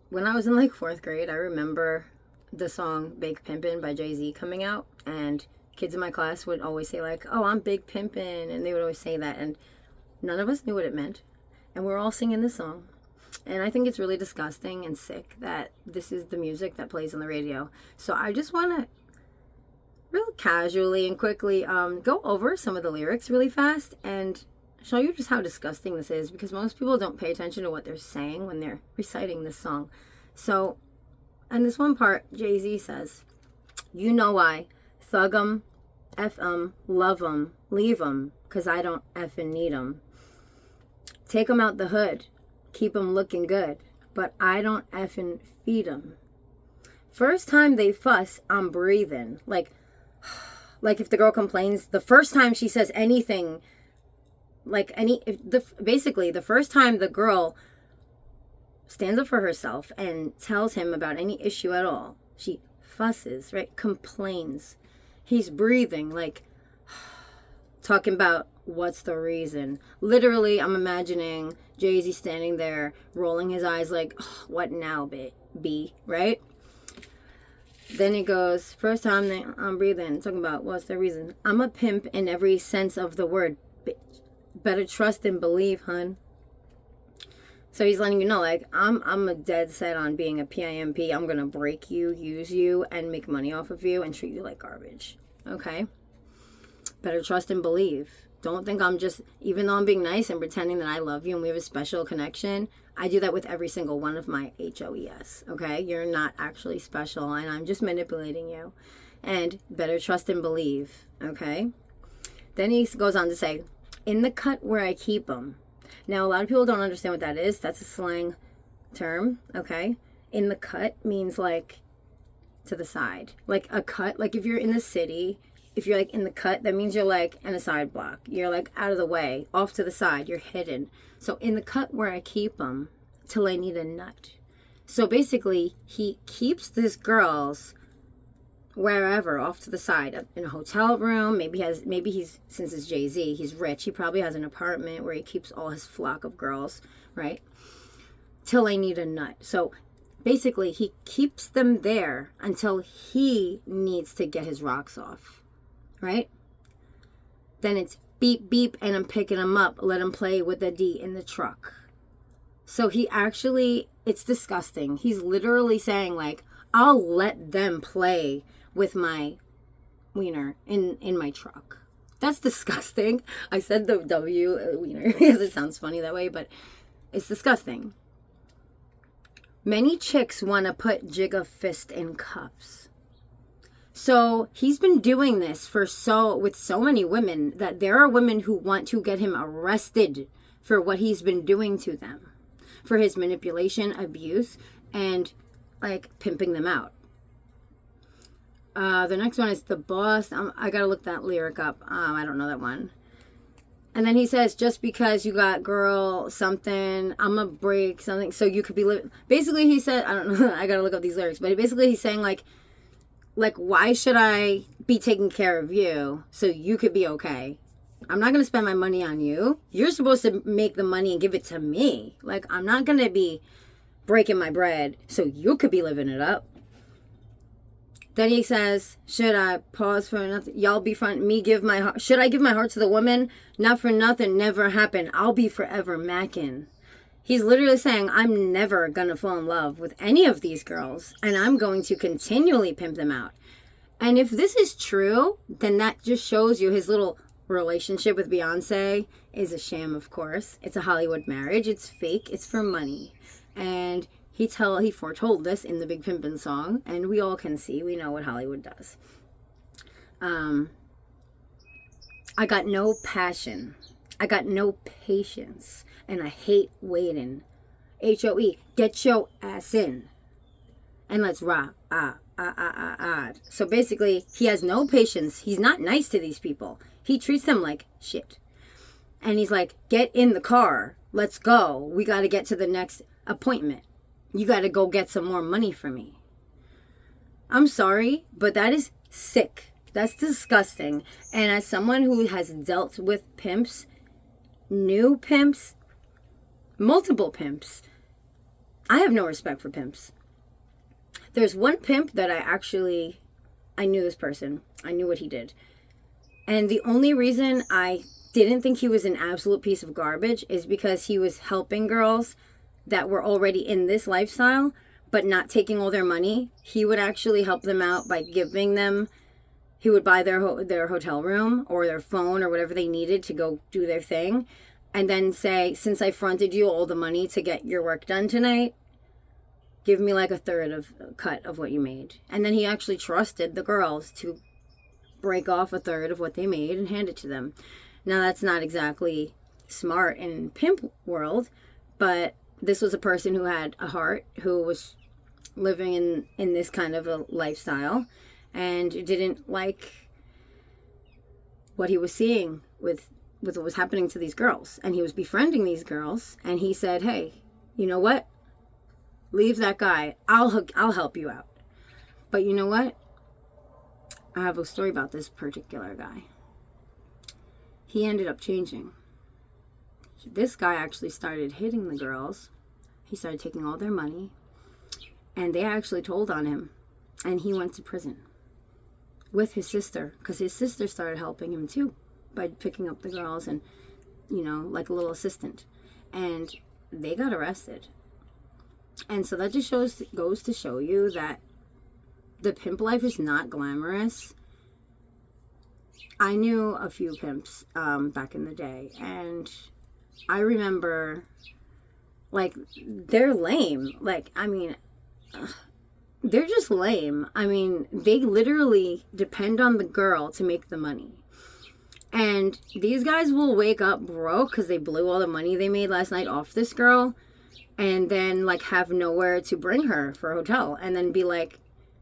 when I was in like fourth grade, I remember the song Big Pimpin' by Jay-Z coming out, and kids in my class would always say like, oh, I'm big pimpin', and they would always say that, and none of us knew what it meant, and we're all singing this song. And I think it's really disgusting and sick that this is the music that plays on the radio. So I just want to real casually and quickly go over some of the lyrics really fast and show you just how disgusting this is, because most people don't pay attention to what they're saying when they're reciting this song. So, and this one part, Jay-Z says, you know I thug 'em, F 'em, love 'em, leave 'em, 'cause I don't effing need 'em. Take 'em out the hood, keep 'em looking good, but I don't effing feed 'em. First time they fuss, I'm breathing. Like if the girl complains, the first time she says anything, basically the first time the girl stands up for herself and tells him about any issue at all, she fusses, right? Complains. He's breathing, like talking about what's the reason. Literally, I'm imagining Jay-Z standing there, rolling his eyes like, oh, what now, B, right? Then it goes, first time that I'm breathing, talking about what's the reason. I'm a pimp in every sense of the word, bitch. Better trust and believe, hun. So he's letting you know, like, I'm a dead set on being a PIMP. I'm going to break you, use you, and make money off of you and treat you like garbage. Okay? Better trust and believe. Don't think I'm just, even though I'm being nice and pretending that I love you and we have a special connection, I do that with every single one of my HOES, okay? You're not actually special, and I'm just manipulating you. And better trust and believe, okay? Then he goes on to say, in the cut where I keep them. Now, a lot of people don't understand what that is. That's a slang term, okay? In the cut means like to the side. Like a cut, like if you're in the city, if you're like in the cut, that means you're like in a side block. You're like out of the way, off to the side. You're hidden. So in the cut where I keep them till I need a nut. So basically, he keeps these girls wherever, off to the side, in a hotel room. Maybe he's, since it's Jay-Z, he's rich. He probably has an apartment where he keeps all his flock of girls, right? Till I need a nut. So basically, he keeps them there until he needs to get his rocks off. Right? Then it's beep, beep, and I'm picking him up. Let him play with the D in the truck. So he actually, it's disgusting. He's literally saying, like, I'll let them play with my wiener in my truck. That's disgusting. I said the W, wiener, because it sounds funny that way, but it's disgusting. Many chicks want to put Jigga Fist in cuffs. So he's been doing this with so many women that there are women who want to get him arrested for what he's been doing to them, for his manipulation, abuse, and like pimping them out. The next one is the boss. I gotta look that lyric up. I don't know that one. And then he says, just because you got girl something, I'ma break something so you could be living. Basically, he said, I don't know. I gotta look up these lyrics, but basically he's saying like, why should I be taking care of you so you could be okay? I'm not going to spend my money on you. You're supposed to make the money and give it to me. Like, I'm not going to be breaking my bread so you could be living it up. Then he says, should I pause for nothing? Y'all be fun. Me give my heart. Should I give my heart to the woman? Not for nothing. Never happen. I'll be forever macking. He's literally saying, I'm never going to fall in love with any of these girls, and I'm going to continually pimp them out. And if this is true, then that just shows you his little relationship with Beyonce is a sham, of course. It's a Hollywood marriage. It's fake. It's for money. And he foretold this in the Big Pimpin' song, and we all can see. We know what Hollywood does. I got no passion. I got no patience. And I hate waiting. HOE, get your ass in. And let's rock. So basically, he has no patience. He's not nice to these people. He treats them like shit. And he's like, get in the car. Let's go. We got to get to the next appointment. You got to go get some more money for me. I'm sorry, but that is sick. That's disgusting. And as someone who has dealt with pimps, new pimps, multiple pimps, I have no respect for pimps. There's one pimp that I knew this person. I knew what he did. And the only reason I didn't think he was an absolute piece of garbage is because he was helping girls that were already in this lifestyle, but not taking all their money. He would actually help them out by giving them, he would buy their hotel room or their phone or whatever they needed to go do their thing. And then say, since I fronted you all the money to get your work done tonight, give me like a third of cut of what you made. And then he actually trusted the girls to break off a third of what they made and hand it to them. Now that's not exactly smart in pimp world, but this was a person who had a heart, who was living in this kind of a lifestyle and didn't like what he was seeing with what was happening to these girls. And he was befriending these girls, and he said, hey, you know what? Leave that guy. I'll help you out. But you know what? I have a story about this particular guy. He ended up changing. This guy actually started hitting the girls. He started taking all their money. And they actually told on him. And he went to prison with his sister, because his sister started helping him too by picking up the girls and, like a little assistant. And they got arrested. And so that just goes to show you that the pimp life is not glamorous. I knew a few pimps back in the day, and I remember, like, they're lame. Like, I mean, they're just lame. I mean, they literally depend on the girl to make the money. And these guys will wake up broke because they blew all the money they made last night off this girl, and then, like, have nowhere to bring her for a hotel, and then be, like,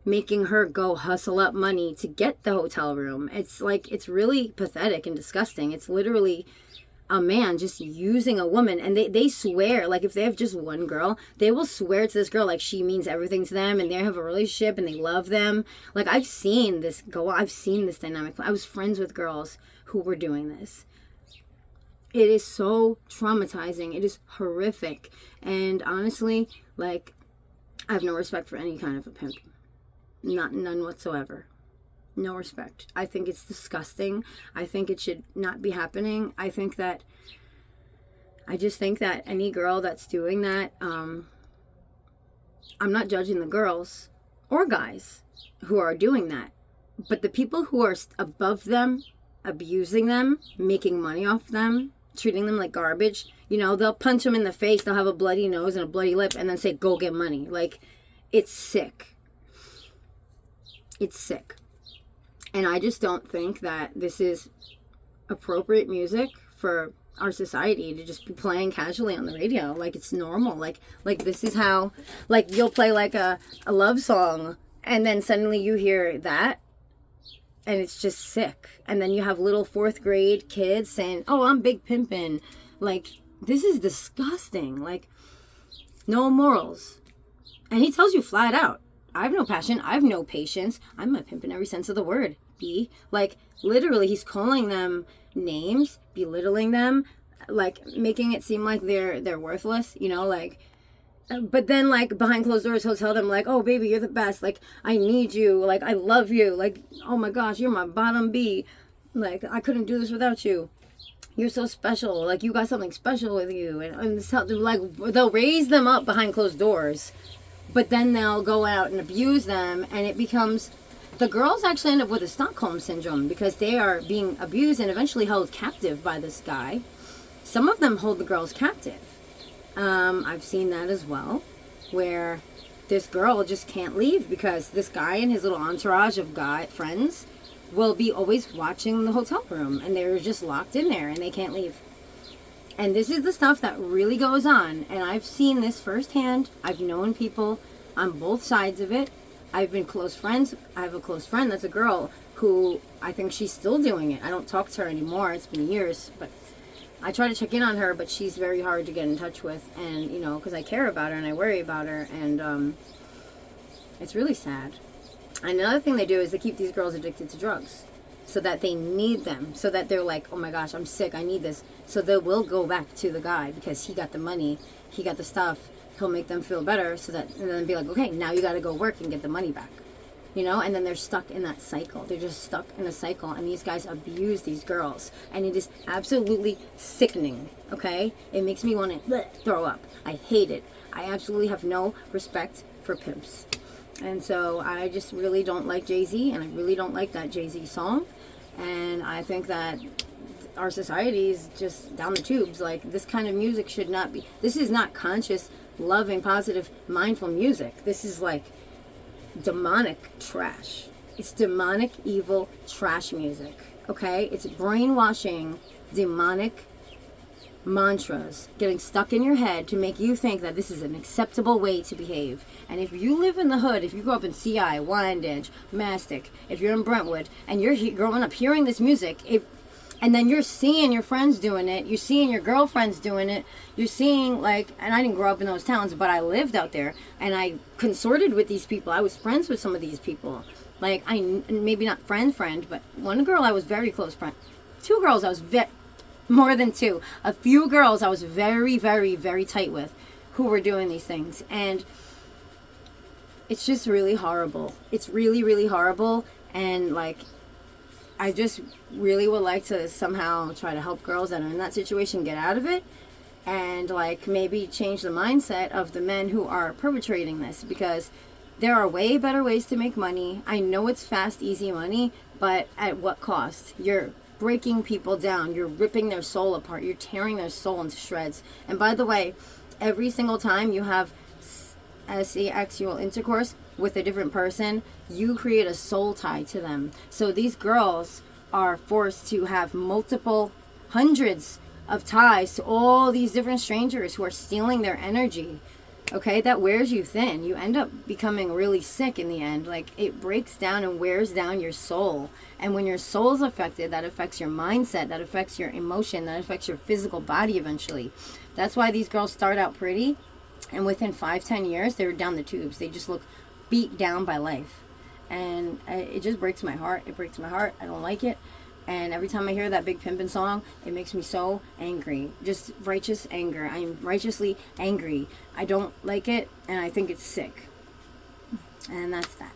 making her go hustle up money to get the hotel room. It's, like, it's really pathetic and disgusting. It's literally a man just using a woman, and they swear, like, if they have just one girl, they will swear to this girl like she means everything to them, and they have a relationship, and they love them. Like, I've seen this dynamic. I was friends with girls who were doing this. It is so traumatizing. It is horrific. And honestly, like, I have no respect for any kind of a pimp. None whatsoever. No respect. I think it's disgusting. I think it should not be happening. I just think that any girl that's doing that, I'm not judging the girls or guys who are doing that. But the people who are above them, abusing them, making money off them, treating them like garbage, they'll punch them in the face, they'll have a bloody nose and a bloody lip, and then say, go get money. Like, it's sick. It's sick. And I just don't think that this is appropriate music for our society to just be playing casually on the radio. Like, it's normal. Like this is how, like, you'll play like a love song, and then suddenly you hear that, and it's just sick. And then you have little 4th grade kids saying, oh, I'm big pimpin'. Like, this is disgusting. Like, no morals. And he tells you flat out, I have no passion. I have no patience. I'm a pimp in every sense of the word. Like, literally, he's calling them names, belittling them, like, making it seem like they're worthless, like. But then, like, behind closed doors, he'll tell them, like, oh, baby, you're the best. Like, I need you. Like, I love you. Like, oh, my gosh, you're my bottom B. Like, I couldn't do this without you. You're so special. Like, you got something special with you. And like, they'll raise them up behind closed doors. But then they'll go out and abuse them. And it becomes... The girls actually end up with a Stockholm syndrome because they are being abused and eventually held captive by this guy. Some of them hold the girls captive. I've seen that as well, where this girl just can't leave because this guy and his little entourage of friends will be always watching the hotel room, and they're just locked in there and they can't leave. And this is the stuff that really goes on, and I've seen this firsthand. I've known people on both sides of it. I've been close friends. I have a close friend that's a girl who I think she's still doing it. I don't talk to her anymore. It's been years, but I try to check in on her, but she's very hard to get in touch with, and, because I care about her and I worry about her, and it's really sad. And another thing they do is they keep these girls addicted to drugs so that they need them, so that they're like, oh my gosh, I'm sick, I need this. So they will go back to the guy because he got the money, he got the stuff, he'll make them feel better, so that, and then be like, okay, now you got to go work and get the money back. You know, and then they're stuck in that cycle. They're just stuck in a cycle, and these guys abuse these girls, and it is absolutely sickening, okay? It makes me want to throw up. I hate it. I absolutely have no respect for pimps. And so I just really don't like Jay-Z, and I really don't like that Jay-Z song. And I think that our society is just down the tubes. Like, this kind of music should not be, this is not conscious, loving, positive, mindful music. This is like demonic trash. It's demonic, evil trash music, okay? It's brainwashing, demonic mantras getting stuck in your head to make you think that this is an acceptable way to behave. And if you live in the hood, if you grow up in CI, Wyandanch, Mastic, if you're in Brentwood, and you're growing up hearing this music, and then you're seeing your friends doing it, you're seeing your girlfriends doing it, you're seeing, like, and I didn't grow up in those towns, but I lived out there, and I consorted with these people. I was friends with some of these people. Like, maybe not friend, but one girl I was very close friend. Two girls I was more than two. A few girls I was very, very, very tight with who were doing these things. And it's just really horrible. It's really, really horrible. And, like, I just really would like to somehow try to help girls that are in that situation get out of it, and, like, maybe change the mindset of the men who are perpetrating this, because there are way better ways to make money. I know it's fast, easy money, but at what cost? You're breaking people down. You're ripping their soul apart. You're tearing their soul into shreds. And by the way, every single time you have sexual intercourse with a different person, you create a soul tie to them. So these girls are forced to have multiple hundreds of ties to all these different strangers who are stealing their energy. Okay, that wears you thin. You end up becoming really sick in the end. Like, it breaks down and wears down your soul. And when your soul's affected, that affects your mindset, that affects your emotion, that affects your physical body eventually. That's why these girls start out pretty, and within 5-10 years, they're down the tubes. They just look beat down by life. And it just breaks my heart. It breaks my heart. I don't like it. And every time I hear that Big Pimpin' song, it makes me so angry. Just righteous anger. I am righteously angry. I don't like it, and I think it's sick. And that's that.